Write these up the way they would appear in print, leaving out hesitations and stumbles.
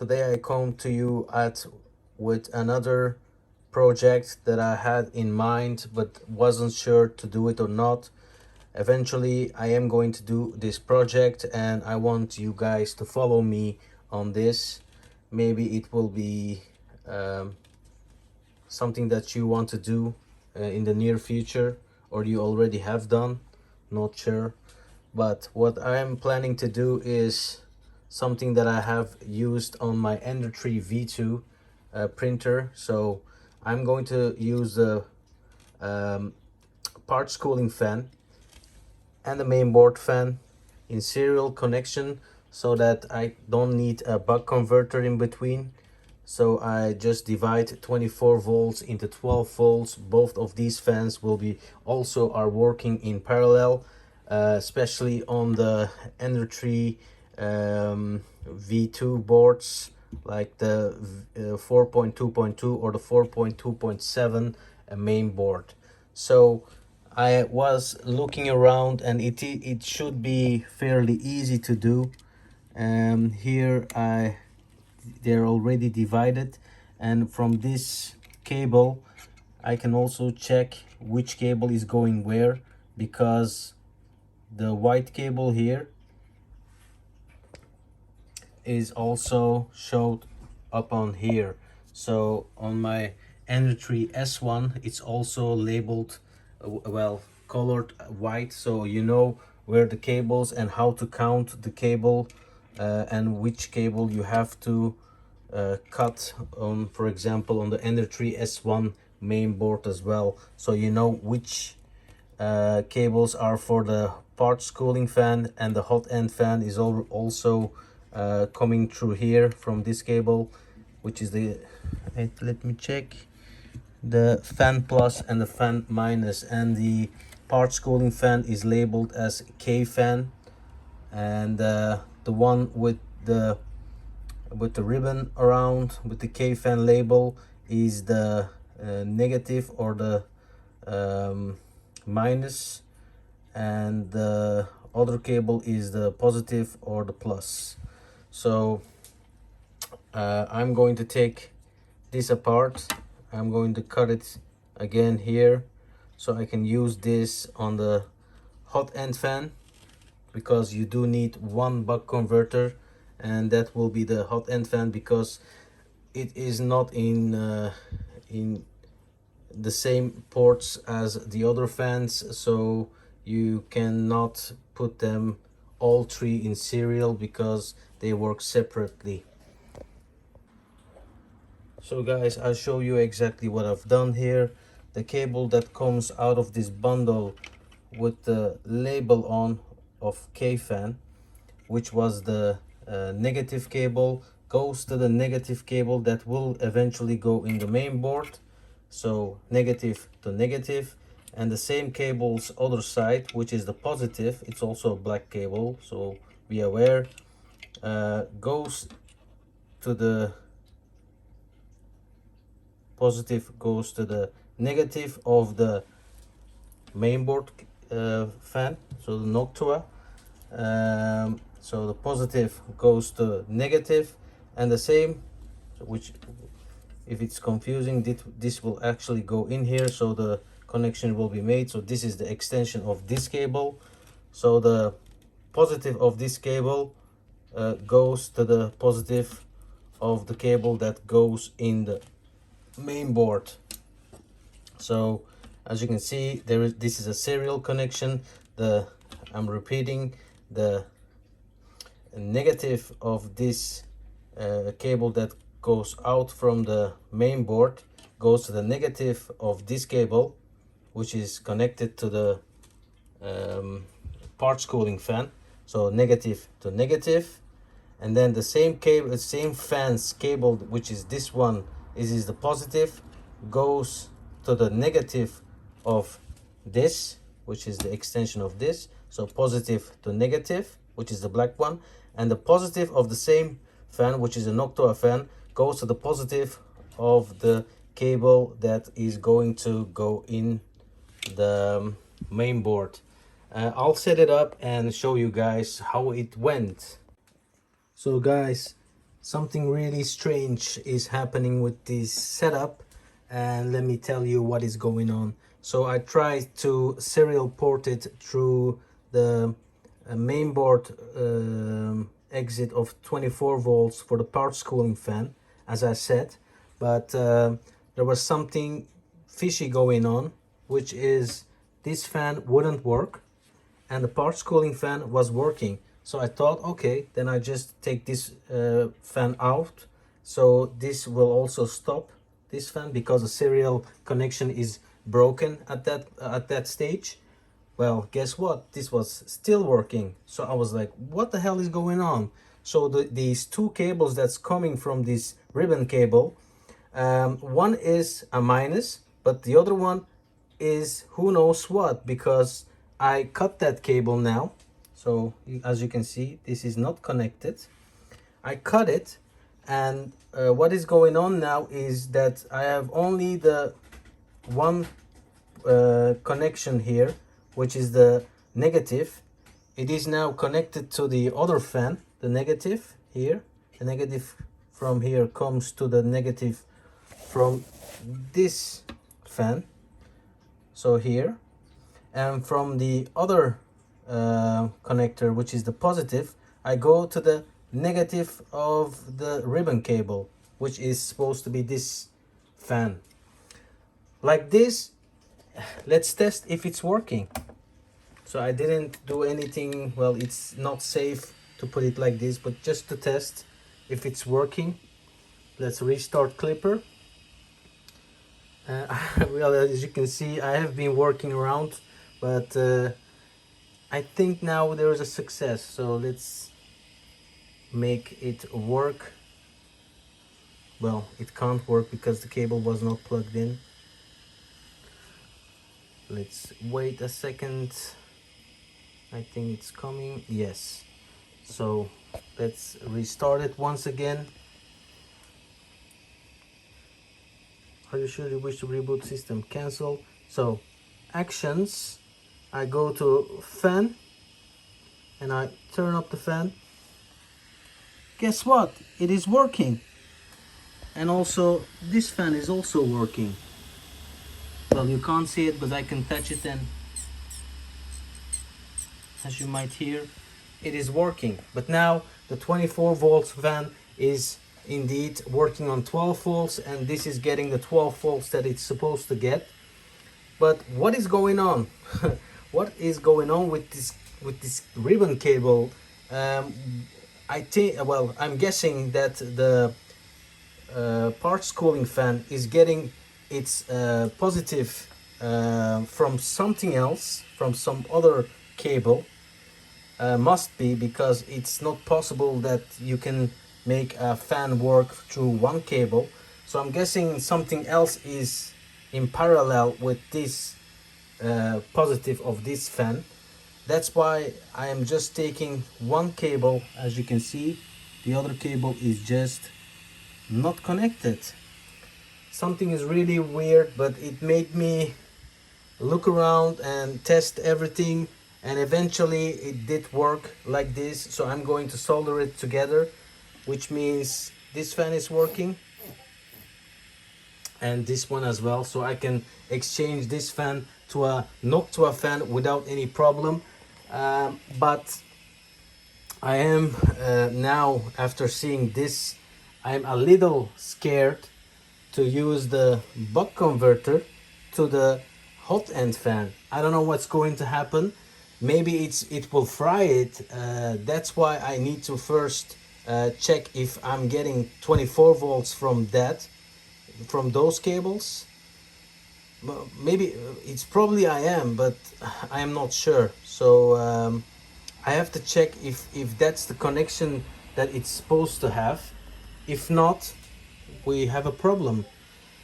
Today I come to you with another project that I had in mind but wasn't sure to do it or not. Eventually I am going to do this project and I want you guys to follow me on this. Maybe it will be something that you want to do in the near future, or you already have done, not sure. But what I am planning to do is something that I have used on my Ender 3 V2 printer. So I'm going to use the um, parts cooling fan and the mainboard fan in serial connection, so that I don't need a buck converter in between. So I just divide 24 volts into 12 volts. Both of these fans will be also are working in parallel, especially on the Ender 3 V2 boards, like the 4.2.2 or the 4.2.7 main board. So I was looking around and it should be fairly easy to do. Here they're already divided, and from this cable I can also check which cable is going where, because the white cable here is also showed up on here. So on my Ender 3 S1 it's also labeled well, colored white, so you know where the cables and how to count the cable, and which cable you have to cut on, for example on the Ender 3 S1 main board as well, so you know which cables are for the parts cooling fan, and the hot end fan is also coming through here from this cable, which is the let me check, the fan plus and the fan minus, and the parts cooling fan is labeled as K fan, and the one with the ribbon around with the K fan label is the negative or the minus, and the other cable is the positive or the plus. So I'm going to take this apart. I'm going to cut it again here so I can use this on the hot end fan, because you do need one buck converter, and that will be the hot end fan, because it is not in the same ports as the other fans, so you cannot put them all three in serial because they work separately. So guys, I'll show you exactly what I've done here. The cable that comes out of this bundle with the label on of K-fan, which was the negative cable, goes to the negative cable that will eventually go in the main board. So negative to negative, and the same cable's other side, which is the positive, it's also a black cable, so be aware, goes to the positive, goes to the negative of the mainboard fan, so the Noctua. So the positive goes to negative, and the same, which if it's confusing, this will actually go in here, so the connection will be made. So this is the extension of this cable, so the positive of this cable goes to the positive of the cable that goes in the main board. So as you can see, this is a serial connection. I'm repeating, the negative of this cable that goes out from the main board goes to the negative of this cable, which is connected to the parts cooling fan, so negative to negative. And then the same cable, the same fans cable, which is this one, is the positive, goes to the negative of this, which is the extension of this, so positive to negative, which is the black one. And the positive of the same fan, which is a Noctua fan, goes to the positive of the cable that is going to go in the main board. I'll set it up and show you guys how it went. So guys, Something really strange is happening with this setup, and let me tell you what is going on. So I tried to serial port it through the mainboard exit of 24 volts for the parts cooling fan, as I said, but there was something fishy going on, which is this fan wouldn't work and the parts cooling fan was working. So I thought, okay, then I just take this fan out. So this will also stop this fan because the serial connection is broken at that stage. Well, guess what? This was still working. So I was like, what the hell is going on? So these two cables that's coming from this ribbon cable, one is a minus, but the other one is who knows what, because I cut that cable now. So as you can see, this is not connected. I cut it, and what is going on now is that I have only the one connection here, which is the negative. It is now connected to the other fan, the negative here. The negative from here comes to the negative from this fan, so here, and from the other connector, which is the positive, I go to the negative of the ribbon cable, which is supposed to be this fan. Like this, let's test if it's working. So I didn't do anything, well, it's not safe to put it like this, but just to test if it's working. Let's restart Clipper. Well, as you can see, I have been working around, but I think now there is a success. So let's make it work. Well, it can't work because the cable was not plugged in. Let's wait a second. I think it's coming. Yes. So let's restart it once again. Are you sure you wish to reboot system? Cancel. So actions, I go to fan and I turn up the fan. Guess what? It is working. And also this fan is also working. Well, you can't see it, but I can touch it, and as you might hear, it is working. But now the 24 volts fan is indeed working on 12 volts, and this is getting the 12 volts that it's supposed to get. But what is going on? What is going on with this ribbon cable? I think, well, I'm guessing that the parts cooling fan is getting its positive from something else, from some other cable. Must be, because it's not possible that you can make a fan work through one cable. So I'm guessing something else is in parallel with this positive of this fan. That's why I am just taking one cable. As you can see, the other cable is just not connected. Something is really weird, but it made me look around and test everything, and eventually it did work like this. So I'm going to solder it together, which means this fan is working and this one as well, so I can exchange this fan to a Noctua fan without any problem. But I am now, after seeing this, I'm a little scared to use the buck converter to the hot end fan. I don't know what's going to happen. Maybe it will fry it. That's why I need to first check if I'm getting 24 volts from those cables. Maybe it's probably I am, but I am not sure. So I have to check if that's the connection that it's supposed to have. If not, we have a problem.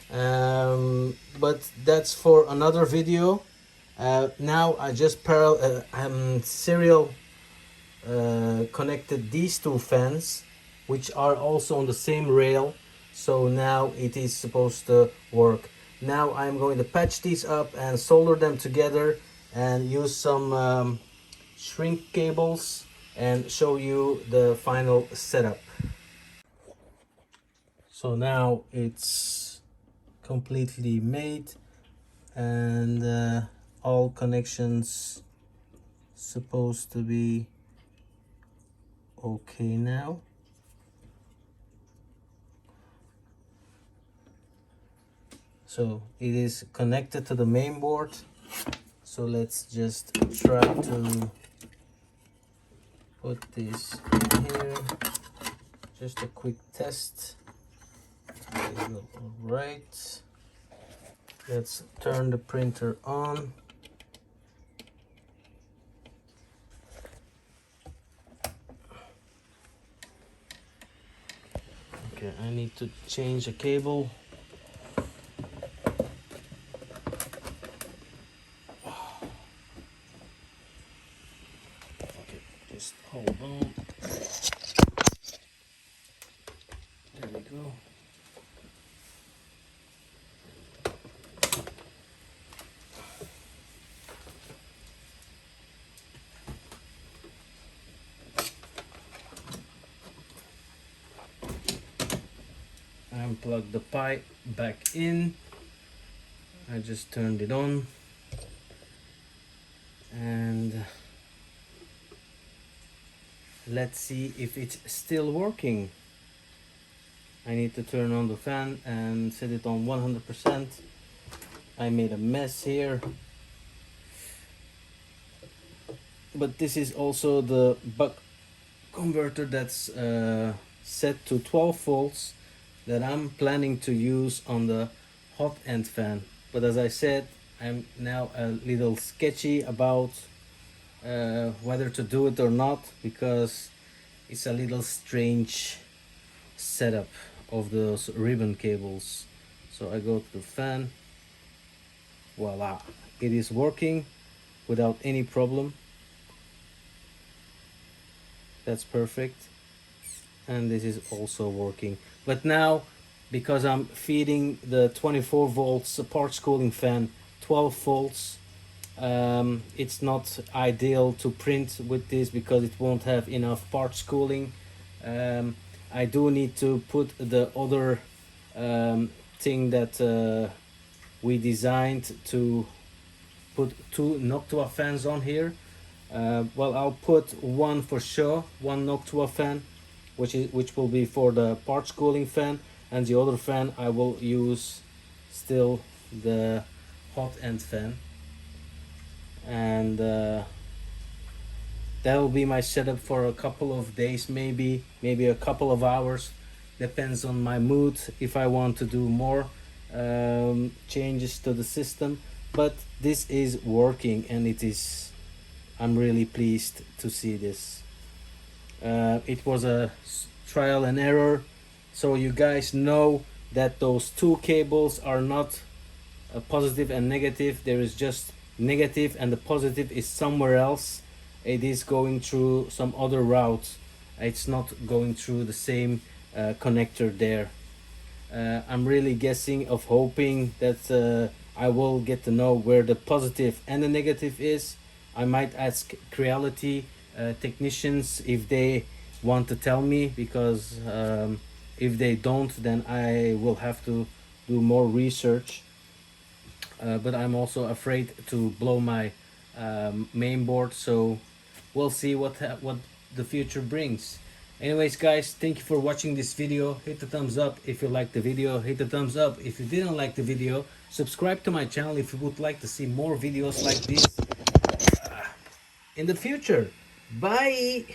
But that's for another video. Now I just serial connected these two fans, which are also on the same rail. So now it is supposed to work. Now I'm going to patch these up and solder them together and use some shrink cables and show you the final setup. So now it's completely made, and all connections supposed to be okay now. So it is connected to the main board. So let's just try to put this here. Just a quick test. All right. Let's turn the printer on. Okay, I need to change a cable. Okay, just hold on. There we go. Unplug the pipe back in. I just turned it on, and let's see if it's still working. I need to turn on the fan and set it on 100%. I made a mess here, but this is also the buck converter that's set to 12 volts that I'm planning to use on the hot end fan. But as I said, I'm now a little sketchy about whether to do it or not, because it's a little strange setup of those ribbon cables. So I go to the fan. Voila, it is working without any problem. That's perfect. And this is also working. But now, because I'm feeding the 24 volts parts cooling fan 12 volts, it's not ideal to print with this because it won't have enough parts cooling. I do need to put the other thing that we designed to put 2 Noctua fans on here. Well, I'll put one for sure, one Noctua fan, which will be for the parts cooling fan, and the other fan I will use still the hot end fan, and that will be my setup for a couple of days, maybe a couple of hours, depends on my mood, if I want to do more changes to the system. But this is working, and I'm really pleased to see this. It was a trial and error, so you guys know that those 2 cables are not a positive and negative. There is just negative, and the positive is somewhere else. It is going through some other route. It's not going through the same connector there. I'm really guessing of hoping that I will get to know where the positive and the negative is. I might ask Creality technicians if they want to tell me, because if they don't, then I will have to do more research. But I'm also afraid to blow my main board, so we'll see what the future brings. Anyways guys, thank you for watching this video. Hit the thumbs up if you liked the video, hit the thumbs up if you didn't like the video, subscribe to my channel if you would like to see more videos like this in the future. Bye.